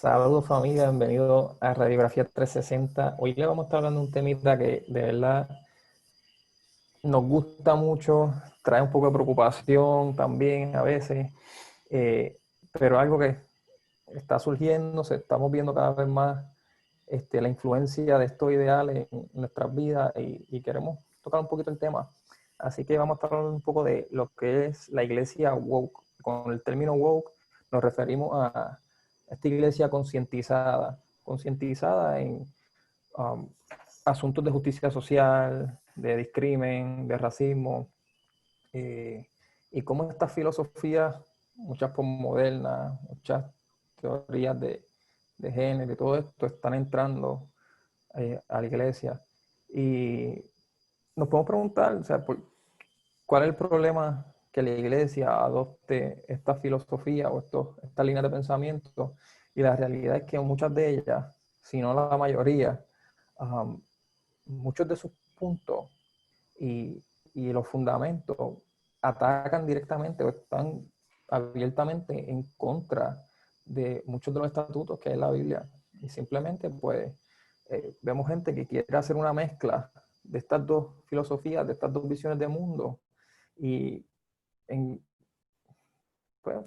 Saludos familia, bienvenido a Radiografía 360. Hoy le vamos a estar hablando de un temita que de verdad nos gusta mucho, trae un poco de preocupación también a veces, pero algo que está surgiendo, se estamos viendo cada vez más la influencia de estos ideales en nuestras vidas y queremos tocar un poquito el tema. Así que vamos a estar hablando un poco de lo que es la iglesia woke. Con el término woke nos referimos a esta iglesia concientizada en um, asuntos de justicia social, de discrimen, de racismo, eh, y cómo estas filosofías, muchas postmodernas, muchas teorías de género y todo esto están entrando a la iglesia. Y nos podemos preguntar, o sea, ¿cuál es el problema que la iglesia adopte esta filosofía o estas líneas de pensamiento? Y la realidad es que muchas de ellas, si no la mayoría, um, muchos de sus puntos y, y los fundamentos atacan directamente o están abiertamente en contra de muchos de los estatutos que hay en la Biblia. Y simplemente, pues, vemos gente que quiere hacer una mezcla de estas dos filosofías, de estas dos visiones de mundo. Y en, pues,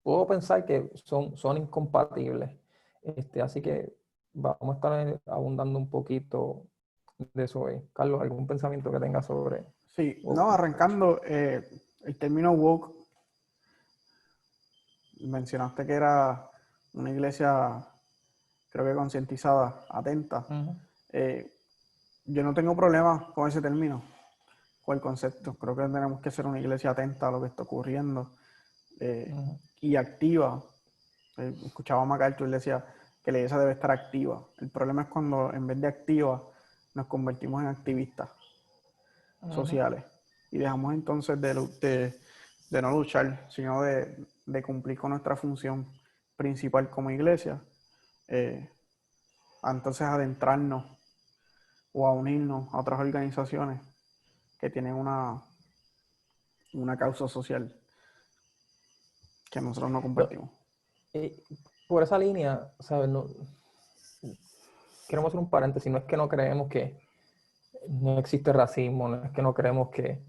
puedo pensar que son incompatibles. Así que vamos a estar abundando un poquito de eso hoy. Carlos, ¿algún pensamiento que tengas sobre Sí, no, wokeness? arrancando, el término woke, mencionaste que era una iglesia, creo que concientizada, atenta. Ujú, Eh, yo no tengo problema con ese término, con el concepto. Creo que tenemos que ser una iglesia atenta a lo que está ocurriendo ujú. y activa. Escuchaba a MacArthur, él decía que la iglesia debe estar activa. El problema es cuando en vez de activa nos convertimos en activistas Ujú. sociales y dejamos entonces de no luchar, sino de cumplir con nuestra función principal como iglesia, eh, a entonces adentrarnos o a unirnos a otras organizaciones que tienen una causa social que nosotros no No, compartimos. y por esa línea, ¿sabes? No, queremos hacer un paréntesis. No es que no creemos que no existe racismo, no es que no creemos que,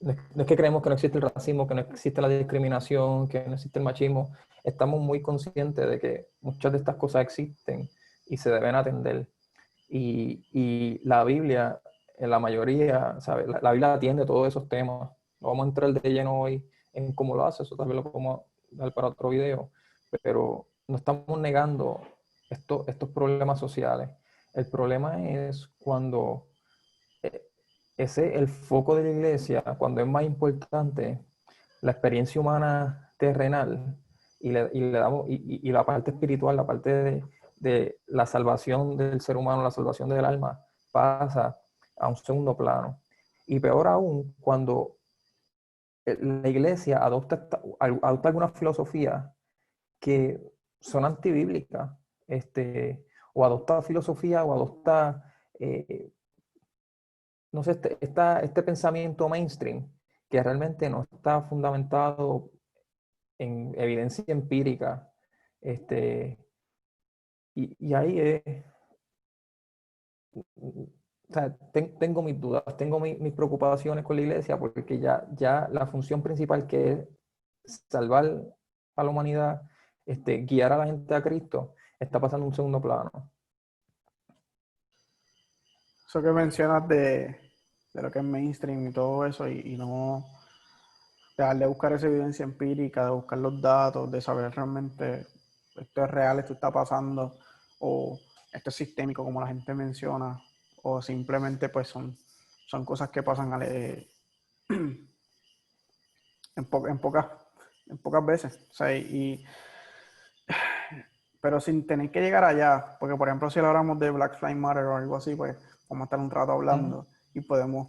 no es que creemos que no existe el racismo, que no existe la discriminación, que no existe el machismo. Estamos muy conscientes de que muchas de estas cosas existen y se deben atender. Y la Biblia, en la mayoría, ¿sabes? La Biblia atiende todos esos temas. No vamos a entrar de lleno hoy en cómo lo hace, eso tal vez lo podemos dar para otro video, pero no estamos negando estos problemas sociales. El problema es cuando eh, ese el foco de la iglesia, cuando es más importante la experiencia humana terrenal y le damos, y la parte espiritual, la parte de la salvación del ser humano, la salvación del alma, pasa a un segundo plano. Y peor aún, cuando la iglesia adopta alguna filosofía que son antibíblicas, o adopta filosofía o adopta no sé, este pensamiento mainstream que realmente no está fundamentado en evidencia empírica. Este, y ahí o sea, tengo mis dudas, tengo mis preocupaciones con la iglesia, porque ya la función principal, que es salvar a la humanidad, guiar a la gente a Cristo, está pasando a un segundo plano. Eso que mencionas de lo que es mainstream y todo eso, y no dejar de buscar esa evidencia empírica, de buscar los datos, de saber realmente esto es real, esto está pasando, o esto es sistémico, como la gente menciona, o simplemente pues son cosas que pasan en, po en pocas veces. O sea, pero sin tener que llegar allá, porque por ejemplo si hablamos de Black Lives Matter o algo así, pues vamos a estar un rato hablando y podemos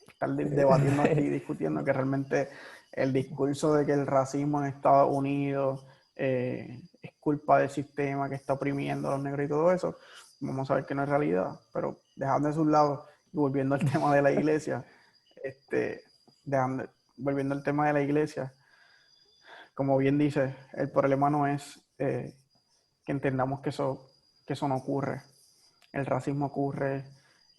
estar debatiendo aquí, discutiendo que realmente el discurso de que el racismo en Estados Unidos es culpa del sistema que está oprimiendo a los negros y todo eso, vamos a ver que no es realidad, pero dejando eso a un lado y volviendo al tema de la iglesia, este, dejando, volviendo al tema de la iglesia, como bien dice, el problema no es que entendamos que eso no ocurre. El racismo ocurre,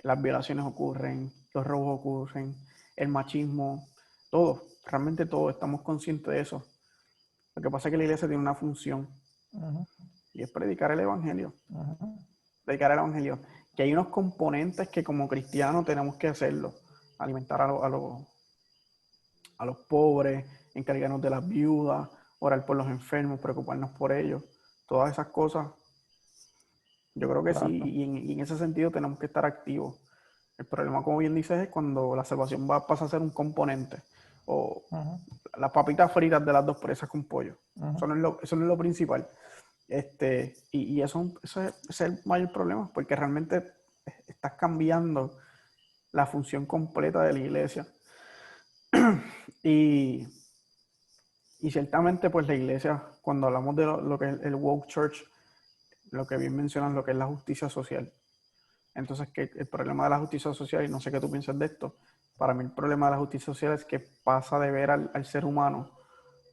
las violaciones ocurren, los robos ocurren, el machismo, todo, realmente todo, estamos conscientes de eso. Lo que pasa es que la iglesia tiene una función y es predicar el evangelio. Predicar el evangelio. Que hay unos componentes que como cristianos tenemos que hacerlo. Alimentar a los pobres, encargarnos de las viudas, orar por los enfermos, preocuparnos por ellos. Todas esas cosas, yo creo que sí, Claro. y en ese sentido tenemos que estar activos. El problema, como bien dices, es cuando la salvación pasa a ser un componente. O las papitas fritas de las dos presas con pollo. Eso no es lo principal. Y eso es el mayor problema, porque realmente estás cambiando la función completa de la iglesia. y, y ciertamente, pues la iglesia, cuando hablamos de lo que es el woke church, lo que bien mencionan, lo que es la justicia social. Entonces, que el problema de la justicia social, y no sé qué tú piensas de esto, para mí el problema de la justicia social es que pasa de ver al ser humano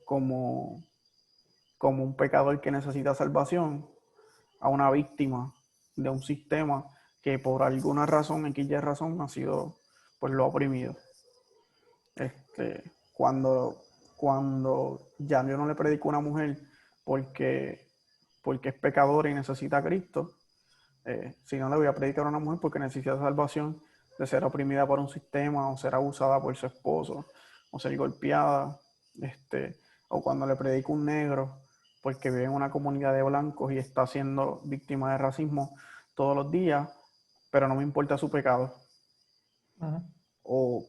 como, como un pecador que necesita salvación a una víctima de un sistema que por alguna razón, X y razón, ha sido, pues lo ha oprimido. Cuando ya yo no le predico a una mujer porque, porque es pecadora y necesita a Cristo, si no le voy a predicar a una mujer porque necesita salvación de ser oprimida por un sistema o ser abusada por su esposo o ser golpeada, o cuando le predico a un negro porque vive en una comunidad de blancos y está siendo víctima de racismo todos los días, pero no me importa su pecado. O,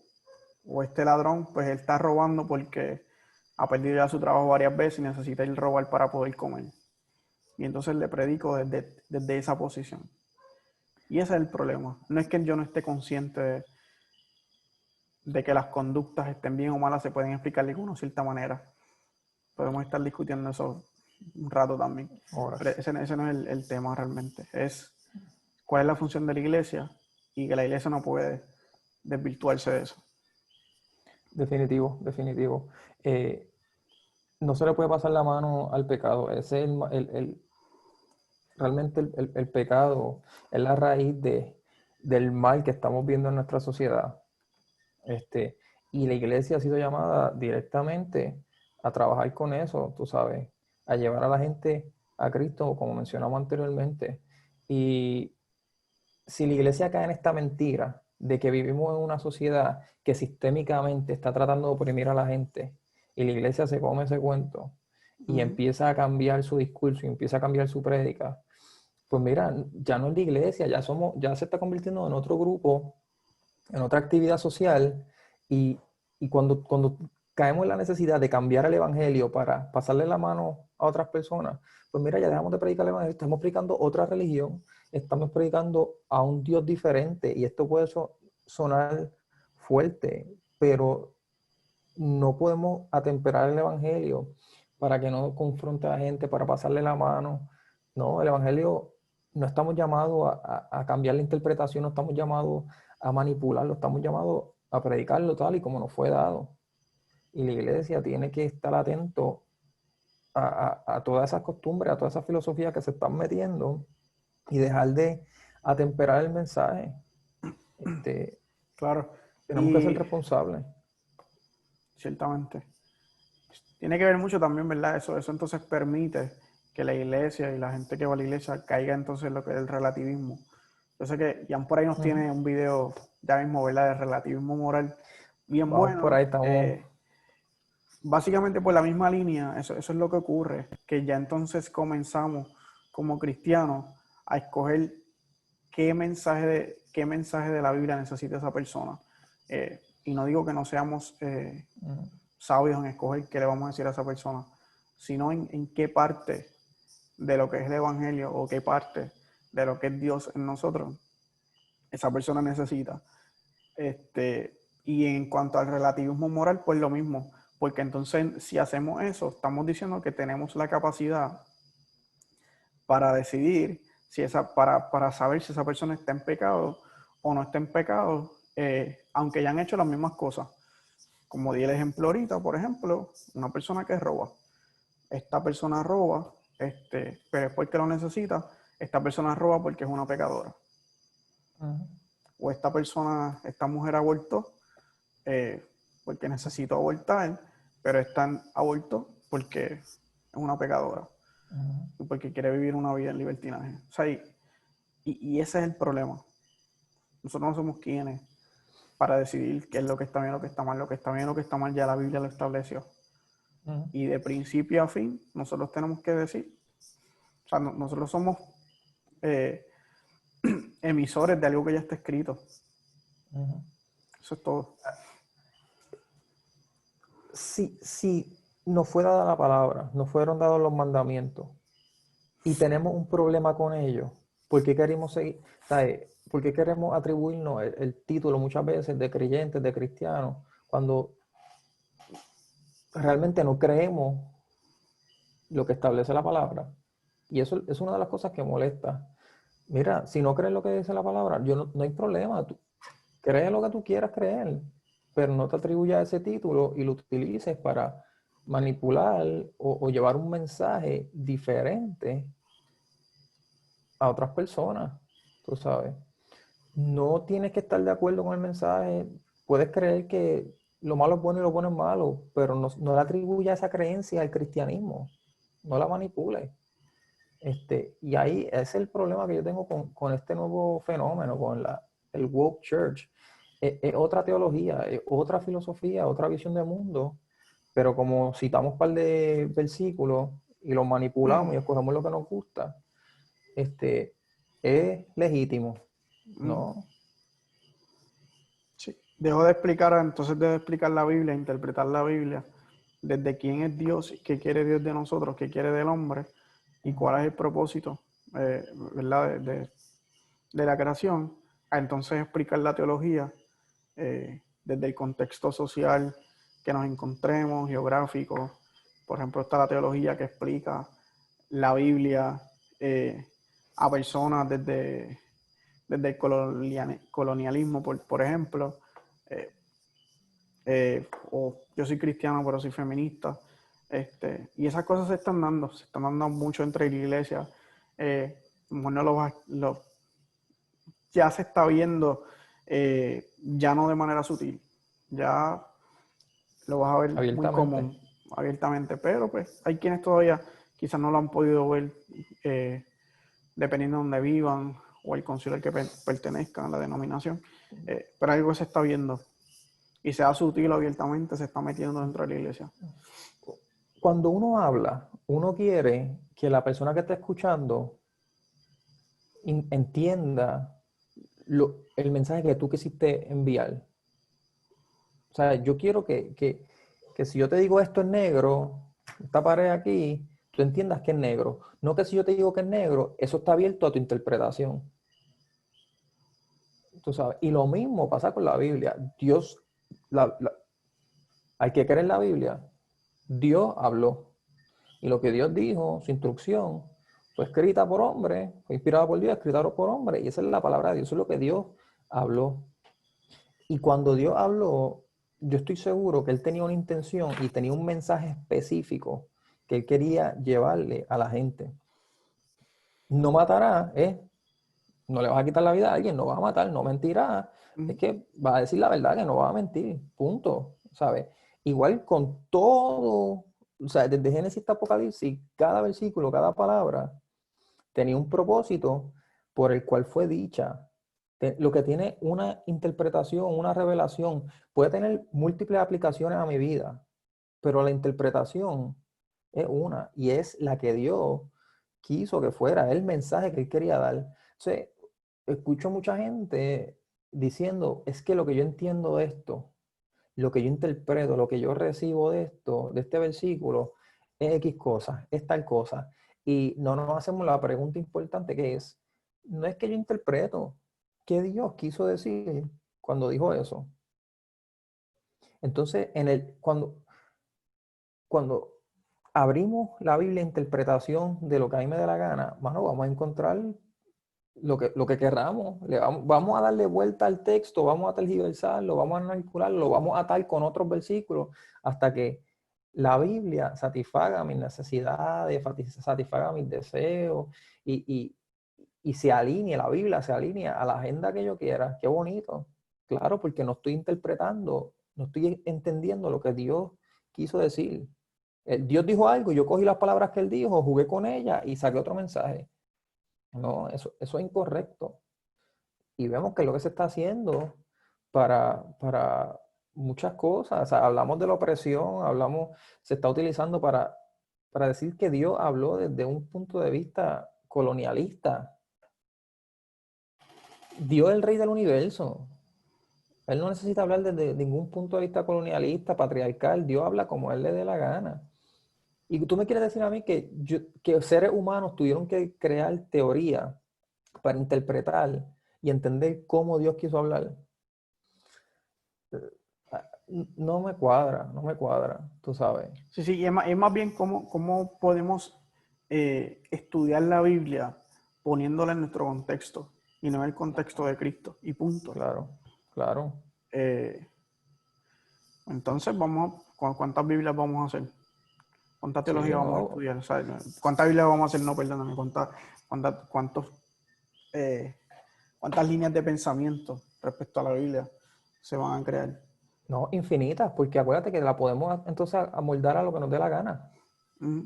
o este ladrón, pues él está robando porque ha perdido ya su trabajo varias veces y necesita ir a robar para poder comer. Y entonces le predico desde esa posición. Y ese es el problema. No es que yo no esté consciente de que las conductas estén bien o malas, se pueden explicar de una cierta manera. Podemos estar discutiendo eso un rato también. Pero ese no es el tema realmente. Es cuál es la función de la iglesia y que la iglesia no puede desvirtuarse de eso. Definitivo, definitivo. No se le puede pasar la mano al pecado. Ese es realmente el pecado es la raíz del mal que estamos viendo en nuestra sociedad. Y la iglesia ha sido llamada directamente a trabajar con eso, tú sabes, a llevar a la gente a Cristo, como mencionamos anteriormente. Y si la iglesia cae en esta mentira de que vivimos en una sociedad que sistémicamente está tratando de oprimir a la gente, y la iglesia se come ese cuento y empieza a cambiar su discurso y empieza a cambiar su prédica, pues mira, ya no es la iglesia, ya se está convirtiendo en otro grupo, en otra actividad social, y, y cuando caemos en la necesidad de cambiar el evangelio para pasarle la mano a otras personas, pues mira, ya dejamos de predicar el evangelio, estamos predicando otra religión, estamos predicando a un Dios diferente, y esto puede sonar fuerte, pero no podemos atemperar el evangelio para que no confronte a la gente, para pasarle la mano. No, el evangelio no estamos llamados a cambiar la interpretación, no estamos llamados a manipularlo, estamos llamados a predicarlo tal y como nos fue dado. Y la iglesia tiene que estar atento a todas esas costumbres, a todas esas filosofías que se están metiendo y dejar de atemperar el mensaje. Claro. Tenemos que ser Y responsables. ciertamente. Tiene que ver mucho también, ¿verdad? Eso entonces permite que la iglesia y la gente que va a la iglesia caiga entonces en lo que es el relativismo. Yo sé que Jan por ahí nos tiene un video ya mismo, ¿verdad? De relativismo moral bien Vamos por bueno. ahí, estamos. Básicamente por la misma línea, eso es lo que ocurre, que ya entonces comenzamos como cristianos a escoger qué mensaje de la Biblia necesita esa persona. Y no digo que no seamos sabios en escoger qué le vamos a decir a esa persona, sino en qué parte de lo que es el Evangelio o qué parte de lo que es Dios en nosotros esa persona necesita. Y en cuanto al relativismo moral, pues lo mismo, porque entonces si hacemos eso, estamos diciendo que tenemos la capacidad para decidir para saber si esa persona está en pecado o no está en pecado, aunque ya han hecho las mismas cosas. Como di el ejemplo ahorita, por ejemplo, una persona que roba. Esta persona roba pero es porque lo necesita. Esta persona roba porque es una pecadora. O esta mujer abortó porque necesitó abortar, pero esta abortó porque es una pecadora. Y porque quiere vivir una vida en libertinaje. O sea, y ese es el problema. Nosotros no somos quienes para decidir qué es lo que está bien, lo que está mal. Lo que está bien, lo que está mal, ya la Biblia lo estableció. Y de principio a fin, nosotros tenemos que decir, o sea, nosotros somos emisores de algo que ya está escrito. Eso es todo. Si nos fue dada la palabra, nos fueron dados los mandamientos y tenemos un problema con ellos, ¿por qué queremos seguir? ¿Sabes? ¿Por qué queremos atribuirnos el título muchas veces de creyentes, de cristianos, cuando realmente no creemos lo que establece la palabra? Y eso es una de las cosas que molesta. Mira, si no crees lo que dice la palabra, no hay problema. Tú crees lo que tú quieras creer, pero no te atribuyas ese título y lo utilices para manipular o llevar un mensaje diferente a otras personas, tú sabes. No tienes que estar de acuerdo con el mensaje. Puedes creer que lo malo es bueno y lo bueno es malo, pero no le atribuyas esa creencia al cristianismo. No la manipules. Y ahí ese es el problema que yo tengo con este nuevo fenómeno, con el woke church. Es otra teología, es otra filosofía, otra visión del mundo, pero como citamos un par de versículos y los manipulamos y escogemos lo que nos gusta, es legítimo, ¿no? Sí. Entonces debo explicar la Biblia, interpretar la Biblia, desde quién es Dios, qué quiere Dios de nosotros, qué quiere del hombre y cuál es el propósito, ¿verdad? De la creación, a entonces explicar la teología desde el contexto social que nos encontremos, geográfico. Por ejemplo, está la teología que explica la Biblia a personas desde el colonialismo, por ejemplo. O yo soy cristiano, pero soy feminista. Y esas cosas se están dando mucho entre la iglesia. No ya se está viendo, ya no de manera sutil, ya lo vas a ver muy Abiertamente. común, abiertamente, pero pues hay quienes todavía quizás no lo han podido ver, dependiendo de donde vivan o el concilio al que pertenezcan, a la denominación, pero algo se está viendo y sea sutil o abiertamente se está metiendo dentro de la iglesia. Cuando uno habla, uno quiere que la persona que está escuchando entienda el mensaje que tú quisiste enviar. O sea, yo quiero que si yo te digo esto es negro, esta pared aquí, tú entiendas que es negro. No que si yo te digo que es negro, eso está abierto a tu interpretación. Tú sabes. Y lo mismo pasa con la Biblia. Dios, hay que creer en la Biblia. Dios habló. Y lo que Dios dijo, su instrucción, fue escrita por hombre, fue inspirada por Dios, escrita por hombre. Y esa es la palabra de Dios, eso es lo que Dios habló. Y cuando Dios habló, yo estoy seguro que Él tenía una intención y tenía un mensaje específico que Él quería llevarle a la gente. No matará, no le vas a quitar la vida a alguien, no vas a matar, no mentirá. Es que va a decir la verdad, que no va a mentir, punto, ¿sabes? Igual con todo, o sea, desde Génesis hasta Apocalipsis, cada versículo, cada palabra tenía un propósito por el cual fue dicha. Lo que tiene una interpretación, una revelación, puede tener múltiples aplicaciones a mi vida, pero la interpretación es una y es la que Dios quiso que fuera, el mensaje que Él quería dar. Entonces, escucho mucha gente diciendo, es que lo que yo entiendo de esto, lo que yo interpreto, lo que yo recibo de esto, de este versículo, es X cosa, es tal cosa. Y no nos hacemos la pregunta importante que es, no es que yo interpreto, ¿qué Dios quiso decir cuando dijo eso? Entonces, cuando abrimos la Biblia a interpretación de lo que a mí me dé la gana, mano, vamos a encontrar lo que querramos. Vamos a darle vuelta al texto, vamos a tergiversarlo, vamos a manipularlo, vamos a atar con otros versículos hasta que la Biblia satisfaga mis necesidades, satisfaga mis deseos y se alinee, la Biblia se alinea a la agenda que yo quiera. Qué bonito. Claro, porque no estoy interpretando, no estoy entendiendo lo que Dios quiso decir. Dios dijo algo, yo cogí las palabras que él dijo, jugué con ellas y saqué otro mensaje. No, eso es incorrecto. Y vemos que es lo que se está haciendo para muchas cosas. O sea, hablamos de la opresión, se está utilizando para decir que Dios habló desde un punto de vista colonialista. Dios es el rey del universo. Él no necesita hablar desde ningún punto de vista colonialista, patriarcal. Dios habla como él le dé la gana. Y tú me quieres decir a mí que seres humanos tuvieron que crear teoría para interpretar y entender cómo Dios quiso hablar. No me cuadra, tú sabes. Sí, sí, y es más bien cómo podemos estudiar la Biblia poniéndola en nuestro contexto y no en el contexto de Cristo, y punto. Claro, claro. Eh, entonces, ¿cuántas Biblias vamos a hacer? ¿Cuánta Sí, teología vamos a no, estudiar? O sea, ¿cuántas Biblias vamos a hacer? No, perdóname, cuántos, ¿cuántas líneas de pensamiento respecto a la Biblia se van a crear? no, infinitas, porque acuérdate que la podemos entonces amoldar a lo que nos dé la gana. Mm,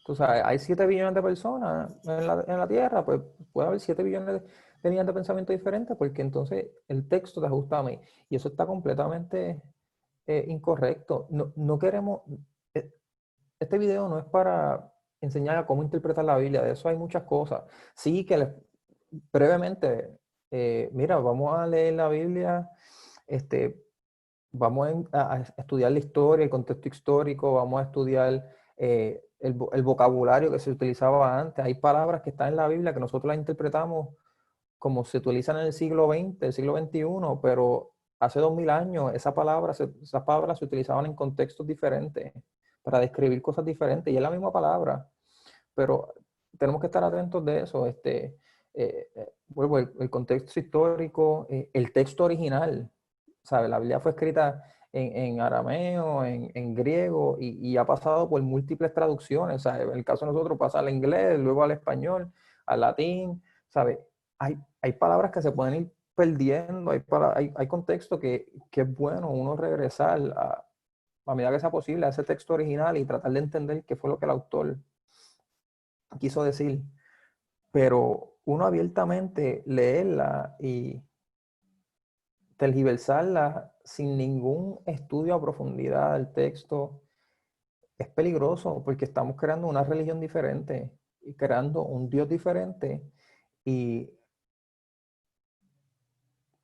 Tú sabes, hay 7 billones de personas en la Tierra, pues puede haber 7 billones de líneas de pensamiento diferentes, porque entonces el texto te ajusta a mí. Y eso está completamente incorrecto. No queremos, eh, este video no es para enseñar a cómo interpretar la Biblia, de eso hay muchas cosas. Sí, brevemente, mira, vamos a leer la Biblia, vamos a estudiar la historia, el contexto histórico, vamos a estudiar el vocabulario que se utilizaba antes. Hay palabras que están en la Biblia que nosotros las interpretamos como se utilizan en el siglo XX, el siglo XXI, pero hace 2000 años esas palabras se utilizaban en contextos diferentes para describir cosas diferentes y es la misma palabra, pero tenemos que estar atentos de eso. Vuelvo, el contexto histórico, el texto original, ¿sabe? La Biblia fue escrita en arameo, en griego y ha pasado por múltiples traducciones. ¿Sabe? En el caso de nosotros pasa al inglés, luego al español, al latín, ¿sabe? Hay palabras que se pueden ir perdiendo, hay contexto que es bueno uno regresar a medida que sea posible a ese texto original y tratar de entender qué fue lo que el autor quiso decir. Pero uno abiertamente leerla y tergiversarla sin ningún estudio a profundidad del texto es peligroso porque estamos creando una religión diferente y creando un Dios diferente y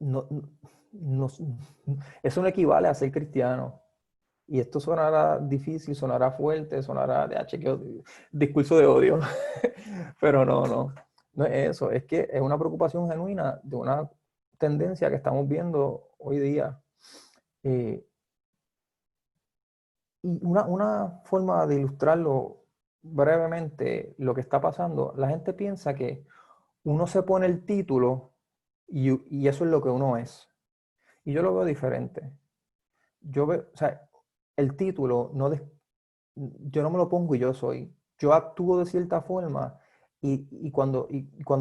no, no, eso no equivale a ser cristiano. Y esto sonará difícil, sonará fuerte, sonará de discurso de odio. Pero no es eso. Es que es una preocupación genuina de una tendencia que estamos viendo hoy día. Y una forma de ilustrarlo brevemente, lo que está pasando, la gente piensa que uno se pone el título y eso es lo que uno es. Y yo lo veo diferente. O sea, el título, yo no me lo pongo y yo soy. Yo actúo de cierta forma y cuando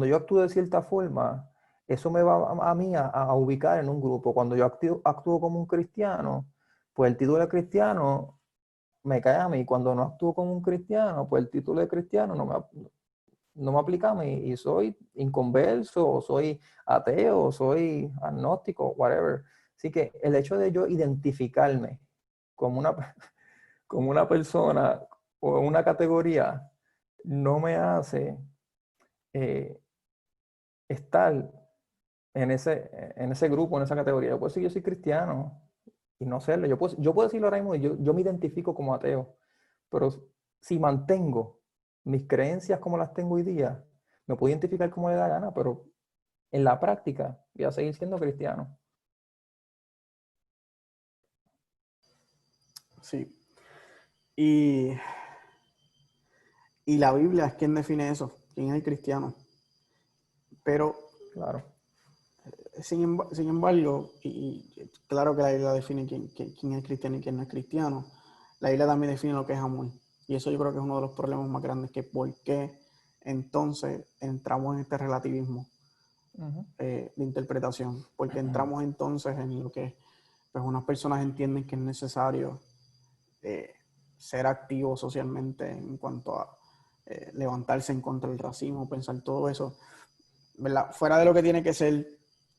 yo actúo de cierta forma, eso me va a mí a ubicar en un grupo. Cuando yo actúo como un cristiano, pues el título de cristiano me cae a mí. Cuando no actúo como un cristiano, pues el título de cristiano no me aplica a mí y soy inconverso, o soy ateo, o soy agnóstico, whatever. Así que el hecho de yo identificarme como como una persona o una categoría no me hace eh, estar en ese grupo, en esa categoría. Yo puedo decir yo soy cristiano y no serlo. Yo puedo decirlo ahora mismo, yo me identifico como ateo, pero si mantengo mis creencias como las tengo hoy día, me puedo identificar como le da gana, pero en la práctica voy a seguir siendo cristiano. sí. Y, y la Biblia es quien define eso, quién es el cristiano. Pero, Claro, sin embargo, y claro que la Biblia define quién es cristiano y quién no es cristiano, la Biblia también define lo que es amor. Y eso yo creo que es uno de los problemas más grandes, que por qué entonces entramos en este relativismo de interpretación. Porque entramos entonces en lo que pues, unas personas entienden que es necesario ser activo socialmente en cuanto a levantarse en contra del racismo, pensar todo eso, ¿verdad? Fuera de lo que tiene que ser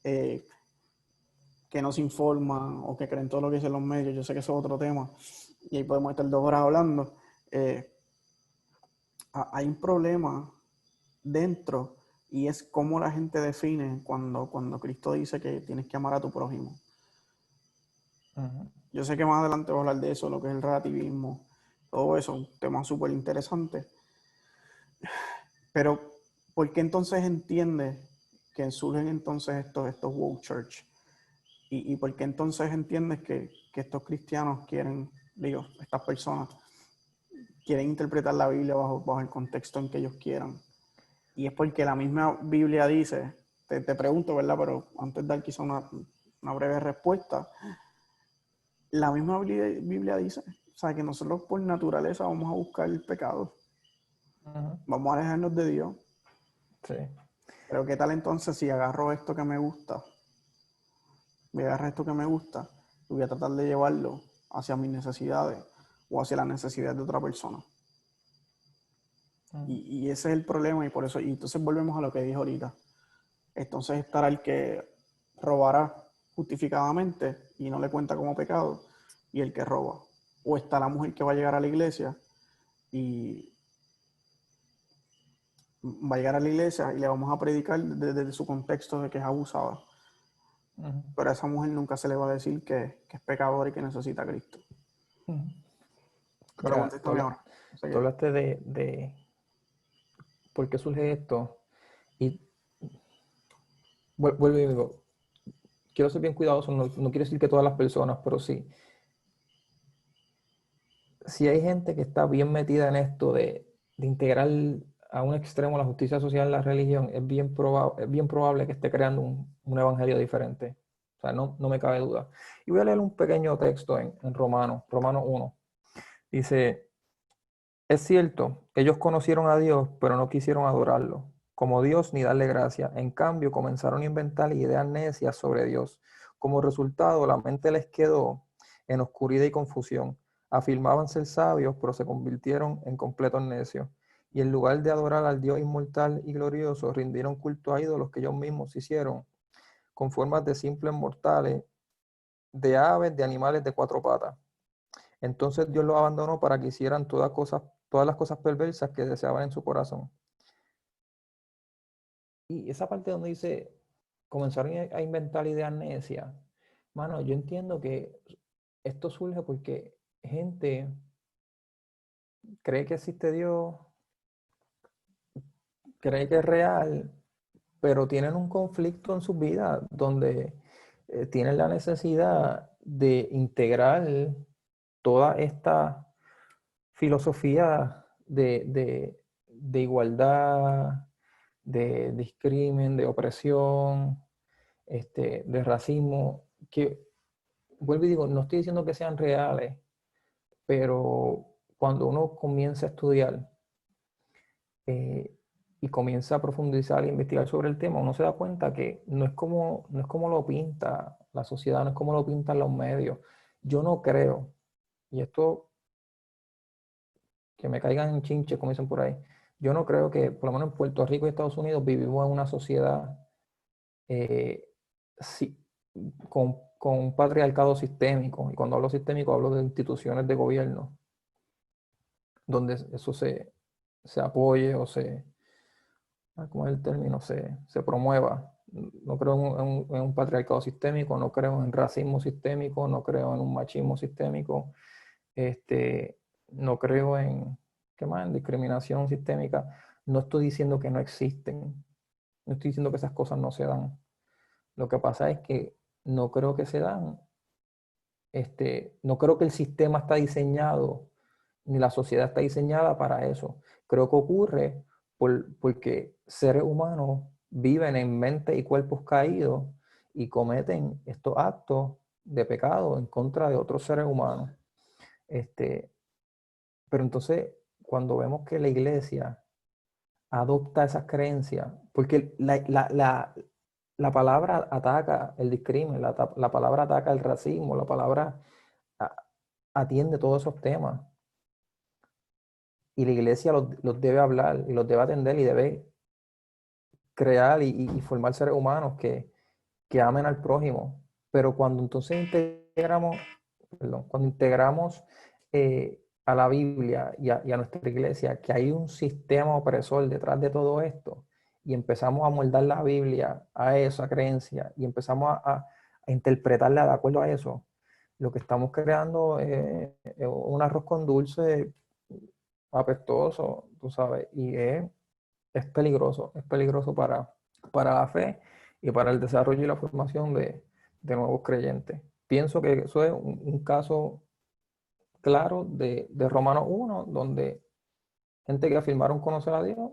que no se informan o que creen todo lo que dicen los medios. Yo sé que eso es otro tema y ahí podemos estar 2 horas hablando. Hay un problema dentro y es cómo la gente define cuando Cristo dice que tienes que amar a tu prójimo. Yo sé que más adelante voy a hablar de eso, lo que es el relativismo, todo eso, un tema súper interesante. Pero, ¿por qué entonces entiende que surgen entonces estos woke church? ¿Y por qué entonces entiendes que estos cristianos quieren, digo, estas personas quieren interpretar la Biblia bajo el contexto en que ellos quieran? Y es porque la misma Biblia dice, te pregunto, ¿verdad? Pero antes de dar quizá una breve respuesta, la misma Biblia dice, o sea, que nosotros por naturaleza vamos a buscar el pecado, vamos a alejarnos de Dios. Sí. Pero ¿qué tal entonces si agarro esto que me gusta? Voy a agarrar esto que me gusta y voy a tratar de llevarlo hacia mis necesidades o hacia las necesidades de otra persona. Y ese es el problema y por eso, y entonces volvemos a lo que dije ahorita. Entonces estará el que robará justificadamente y no le cuenta como pecado y el que roba. O está la mujer que va a llegar a la iglesia y le vamos a predicar desde su contexto de que es abusada. Pero a esa mujer nunca se le va a decir que es pecadora y que necesita a Cristo. Pero Mira, contéstame ahora. tú hablaste de por qué surge esto y vuelvo y digo, quiero ser bien cuidadoso, no quiero decir que todas las personas, pero sí. Si hay gente que está bien metida en esto de integrar a un extremo la justicia social en la religión, es bien probable que esté creando un evangelio diferente. O sea, no me cabe duda. Y voy a leer un pequeño texto en Romanos 1. Dice, es cierto, ellos conocieron a Dios, pero no quisieron adorarlo como Dios ni darle gracia. En cambio, comenzaron a inventar ideas necias sobre Dios. Como resultado, la mente les quedó en oscuridad y confusión. Afirmaban ser sabios, pero se convirtieron en completos necios. Y en lugar de adorar al Dios inmortal y glorioso, rindieron culto a ídolos que ellos mismos hicieron, con formas de simples mortales, de aves, de animales de 4 patas. Entonces Dios los abandonó para que hicieran todas las cosas perversas que deseaban en su corazón. Y esa parte donde dice, comenzaron a inventar ideas necias. Mano, yo entiendo que esto surge porque gente cree que existe Dios, cree que es real, pero tienen un conflicto en sus vidas donde tienen la necesidad de integrar toda esta filosofía de igualdad, de discrimen, de opresión, de racismo, que vuelvo y digo, no estoy diciendo que sean reales, pero cuando uno comienza a estudiar y comienza a profundizar e investigar sobre el tema, uno se da cuenta que no es como lo pinta la sociedad, no es como lo pintan los medios. Yo no creo, y esto que me caigan en chinche, como dicen por ahí, yo no creo que, por lo menos en Puerto Rico y Estados Unidos, vivimos en una sociedad sí, con un patriarcado sistémico. Y cuando hablo sistémico, hablo de instituciones de gobierno, donde eso se apoye o ¿cómo es el término? Se promueva. No creo en un patriarcado sistémico, no creo en racismo sistémico, no creo en un machismo sistémico, no creo en, ¿qué más? En discriminación sistémica. No estoy diciendo que no existen, no estoy diciendo que esas cosas no se dan. Lo que pasa es que no creo que se dan. No creo que el sistema está diseñado, ni la sociedad está diseñada para eso. Creo que ocurre porque seres humanos viven en mente y cuerpos caídos y cometen estos actos de pecado en contra de otros seres humanos. Este, pero entonces, cuando vemos que la iglesia adopta esas creencias, porque la palabra ataca el discrimen, la palabra ataca el racismo, la palabra a- atiende todos esos temas. Y la iglesia los debe hablar y los debe atender y debe crear y formar seres humanos que amen al prójimo. Pero cuando entonces cuando integramos a la Biblia y a nuestra iglesia, que hay un sistema opresor detrás de todo esto, y empezamos a moldar la Biblia a esa creencia y empezamos a interpretarla de acuerdo a eso, lo que estamos creando es un arroz con dulce apestoso, tú sabes, y es peligroso para la fe y para el desarrollo y la formación de nuevos creyentes. Pienso que eso es un caso claro de Romanos 1, donde gente que afirmaron conocer a Dios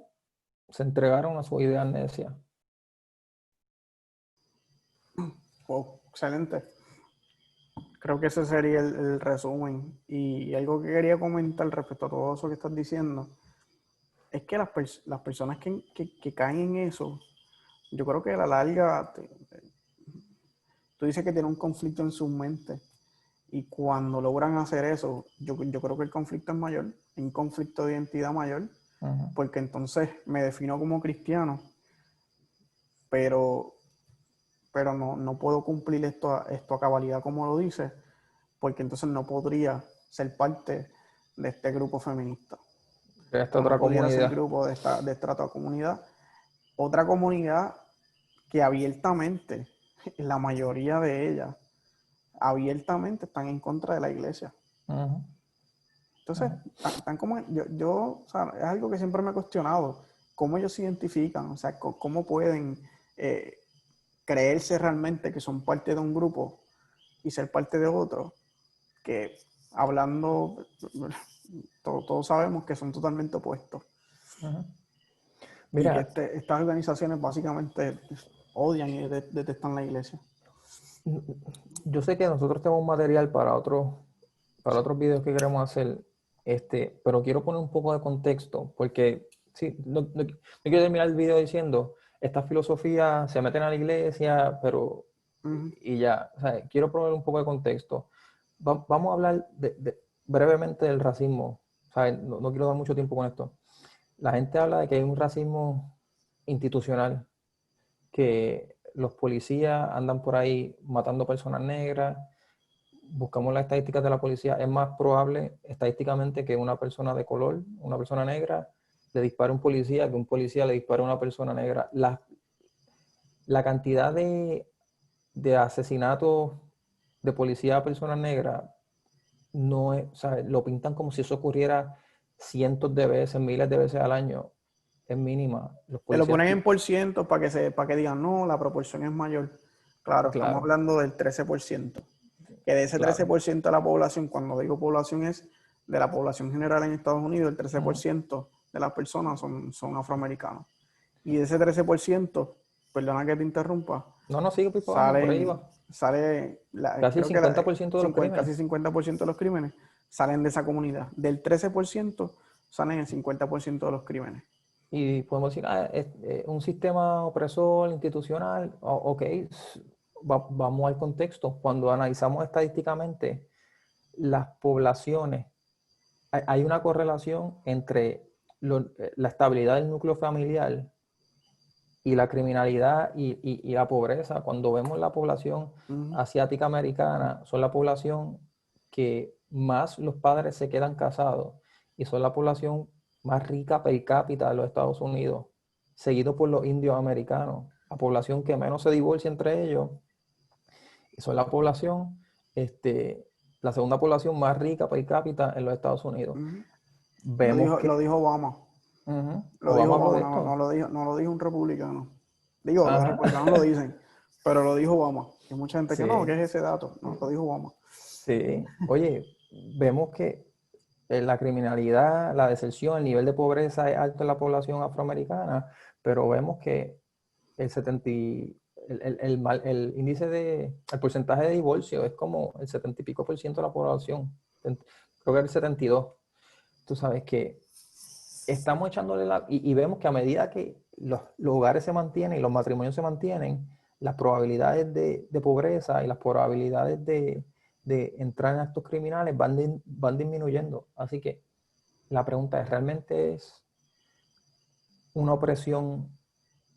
se entregaron a su idea necia. Wow, excelente. Creo que ese sería el resumen. Y algo que quería comentar respecto a todo eso que estás diciendo es que las personas que caen en eso, yo creo que a la larga, tú dices que tiene un conflicto en su mente. Y cuando logran hacer eso, yo creo que el conflicto es mayor, un conflicto de identidad mayor, Ujú. porque entonces me defino como cristiano, pero, pero no puedo cumplir esto a cabalidad como lo dice, porque entonces no podría ser parte de este grupo feminista, De esta o no otra pudiera ser comunidad. grupo de esta otra comunidad. Otra comunidad que abiertamente, la mayoría de ellas, abiertamente están en contra de la iglesia. Ujú, Entonces, ujú. tan como o sea, es algo que siempre me he cuestionado, cómo ellos se identifican, o sea, cómo pueden eh, creerse realmente que son parte de un grupo y ser parte de otro, que hablando, todos sabemos que son totalmente opuestos Ujú. y que Mira, estas organizaciones básicamente odian y detestan la iglesia. yo sé que nosotros tenemos material para otros videos que queremos hacer, pero quiero poner un poco de contexto, porque sí, no quiero terminar el video diciendo, estas filosofías se meten a la iglesia, pero Uh-huh. y ya, o sea, quiero probar un poco de contexto. Vamos a hablar brevemente del racismo, ¿sabes? No quiero dar mucho tiempo con esto. La gente habla de que hay un racismo institucional, que los policías andan por ahí matando personas negras. Buscamos las estadísticas de la policía, es más probable estadísticamente que una persona de color, una persona negra, le dispare a un policía que un policía le dispare a una persona negra. La cantidad de asesinatos de policía a personas negras no es, o sea, lo pintan como si eso ocurriera cientos de veces, miles de veces al año. Es mínima. Los Te lo policías, ponen en por ciento para que digan, no, la proporción es mayor. Claro, estamos claro, hablando del 13%. Que de ese claro. 13% de la población, cuando digo población es de la población general en Estados Unidos, el 13% de las personas son afroamericanos. Y de ese 13%, perdona que te interrumpa, No, no, sigue por abajo, por ahí salen, va. Casi el creo que 50% de los crímenes. casi 50% de los crímenes salen de esa comunidad. Del 13% salen el 50% de los crímenes. Y podemos decir, es un sistema opresor, institucional, ok, vamos al contexto. Cuando analizamos estadísticamente las poblaciones, hay una correlación entre la estabilidad del núcleo familiar y la criminalidad y la pobreza. Cuando vemos la población Uh-huh. asiática americana, son la población que más los padres se quedan casados y son la población más rica per cápita de los Estados Unidos, seguido por los indios americanos, la población que menos se divorcia entre ellos, y son la población, la segunda población más rica per cápita en los Estados Unidos. Uh-huh. Vemos Lo que dijo Obama. Lo dijo Obama habló Obama, de esto. no lo dijo un republicano. Digo, los Ajá. republicanos lo dicen, pero lo dijo Obama. Hay mucha gente que no, ¿qué Sí. es ese dato? No, lo dijo Obama. Sí, oye, vemos que la criminalidad, la deserción, el nivel de pobreza es alto en la población afroamericana, pero vemos que el 70 el índice el porcentaje de divorcio es como el 70 y pico por ciento de la población. creo que era el 72, tú sabes que estamos echándole y vemos que a medida que los hogares se mantienen y los matrimonios se mantienen, las probabilidades de pobreza y las probabilidades de entrar en actos criminales van disminuyendo. Así que la pregunta es, ¿realmente es una opresión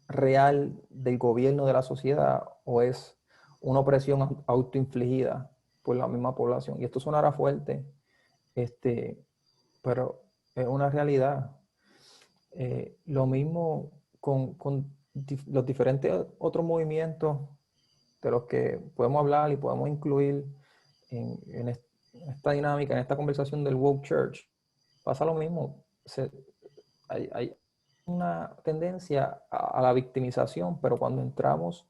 real del gobierno de la sociedad o es una opresión autoinfligida por la misma población? Y esto sonará fuerte, pero es una realidad. Lo mismo con los diferentes otros movimientos de los que podemos hablar y podemos incluir en esta dinámica, en esta conversación del woke church. Pasa lo mismo. Hay una tendencia a la victimización, pero cuando entramos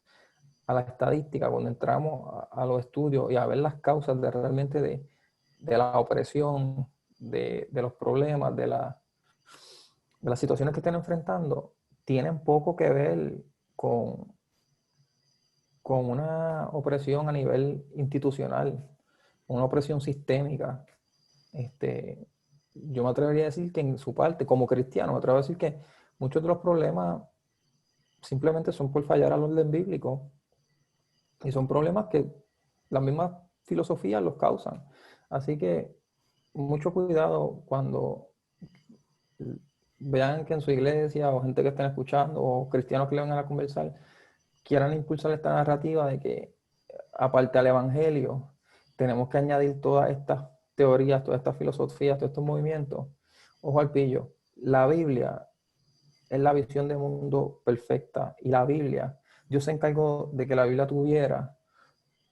a la estadística, cuando entramos a los estudios y a ver las causas de realmente de la opresión, de los problemas, de las situaciones que están enfrentando, tienen poco que ver con una opresión a nivel institucional, una opresión sistémica. Yo me atrevería a decir que en su parte, como cristiano, me atrevo a decir que muchos de los problemas simplemente son por fallar al orden bíblico y son problemas que las mismas filosofías los causan. Así que mucho cuidado cuando vean que en su iglesia o gente que estén escuchando o cristianos que le van a conversar quieran impulsar esta narrativa de que aparte al evangelio tenemos que añadir todas estas teorías, todas estas filosofías, todos estos movimientos. Ojo al pillo, la Biblia es la visión de mundo perfecta y la Biblia, Dios se encargó de que la Biblia tuviera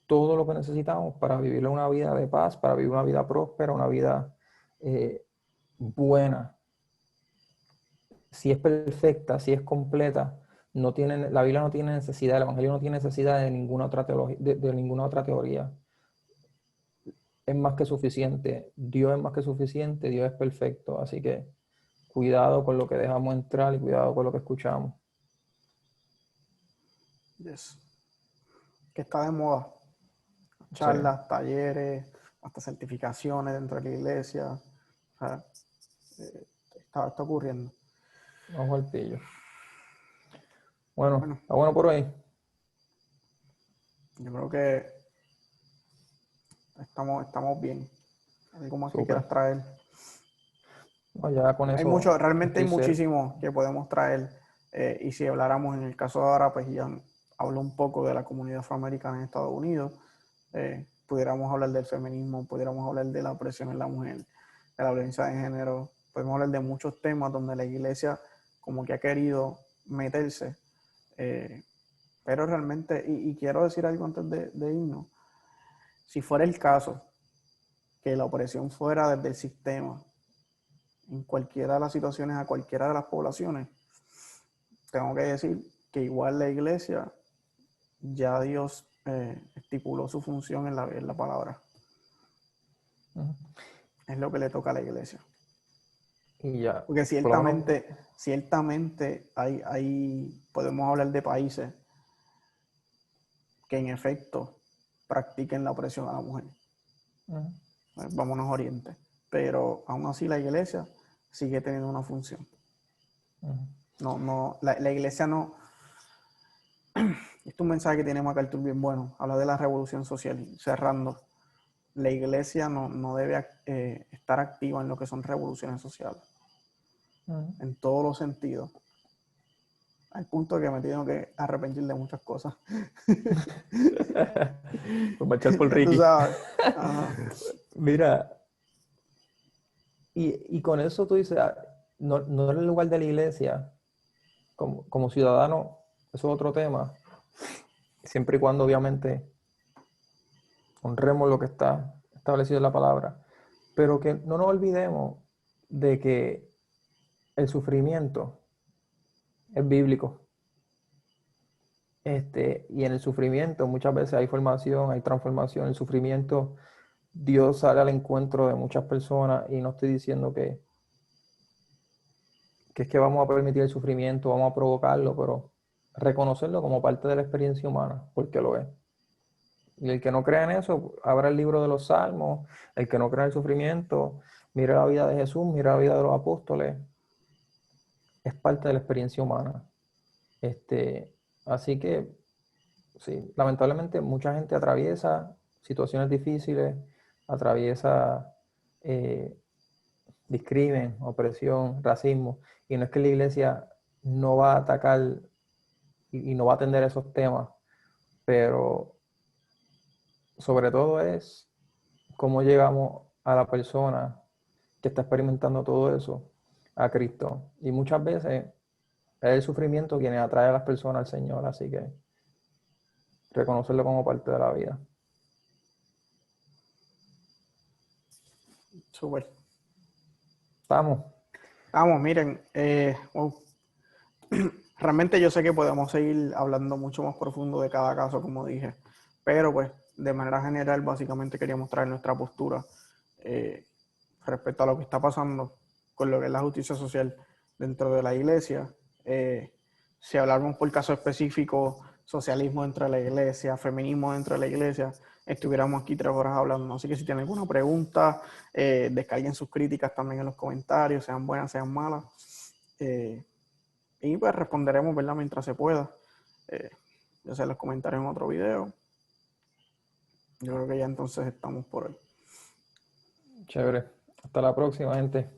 todo lo que necesitamos para vivir una vida de paz, para vivir una vida próspera, una vida buena. Si es perfecta, si es completa, la Biblia no tiene necesidad, el Evangelio no tiene necesidad de ninguna otra teología, de ninguna otra teoría. Es más que suficiente, Dios es más que suficiente, Dios es perfecto, así que cuidado con lo que dejamos entrar y cuidado con lo que escuchamos. Yes. Que está de moda. Charlas, sí, talleres, hasta certificaciones dentro de la iglesia. O sea, está ocurriendo. Ojo al pillo. Bueno, está bueno por ahí. Yo creo que estamos bien. ¿Algo más que quieras traer? No, ya con eso realmente hay muchísimo que podemos traer. Y si habláramos en el caso de ahora, pues ya hablo un poco de la comunidad afroamericana en Estados Unidos. Pudiéramos hablar del feminismo, pudiéramos hablar de la opresión en la mujer, de la violencia de género. Podemos hablar de muchos temas donde la iglesia como que ha querido meterse. Pero realmente, y quiero decir algo antes de irnos, si fuera el caso que la opresión fuera desde el sistema, en cualquiera de las situaciones, a cualquiera de las poblaciones, tengo que decir que igual la iglesia, ya Dios estipuló su función en la palabra. Es lo que le toca a la iglesia. Y ya, porque ciertamente podemos hablar de países que en efecto practiquen la opresión a la mujer. Vámonos a Oriente. Pero aún así la iglesia sigue teniendo una función. La iglesia no... Este es un mensaje que tiene MacArthur bien bueno. Habla de la revolución social. Cerrando. La iglesia no debe estar activa en lo que son revoluciones sociales. En todos los sentidos. Al punto que me tengo que arrepentir de muchas cosas. Pues marchar por Ricky. Tú sabes. Mira, y con eso tú dices, no en el lugar de la iglesia, como ciudadano, eso es otro tema, siempre y cuando obviamente honremos lo que está establecido en la palabra, pero que no nos olvidemos de que el sufrimiento es bíblico. Y en el sufrimiento muchas veces hay formación, hay transformación. En el sufrimiento Dios sale al encuentro de muchas personas y no estoy diciendo que es que vamos a permitir el sufrimiento, vamos a provocarlo, pero reconocerlo como parte de la experiencia humana, porque lo es. Y el que no crea en eso, abra el libro de los Salmos, el que no crea en el sufrimiento, mira la vida de Jesús, mira la vida de los apóstoles, es parte de la experiencia humana. Así que, sí, lamentablemente mucha gente atraviesa situaciones difíciles, atraviesa eh, discrimen, opresión, racismo, y no es que la iglesia no va a atacar y no va a atender esos temas, pero sobre todo es cómo llegamos a la persona que está experimentando todo eso a Cristo. Y muchas veces es el sufrimiento quien atrae a las personas al Señor, así que reconocerlo como parte de la vida. Súper. Estamos. Vamos, miren, wow. Realmente yo sé que podemos seguir hablando mucho más profundo de cada caso, como dije, pero pues de manera general básicamente quería mostrar nuestra postura eh, respecto a lo que está pasando con lo que es la justicia social dentro de la iglesia. Si hablamos por caso específico, socialismo dentro de la iglesia, feminismo dentro de la iglesia, estuviéramos aquí 3 horas hablando. Así que si tienen alguna pregunta, descarguen sus críticas también en los comentarios, sean buenas, sean malas. Y pues responderemos, ¿verdad? Mientras se pueda. Ya se los comentaré en otro video. Yo creo que ya entonces estamos por hoy. Chévere. Hasta la próxima, gente.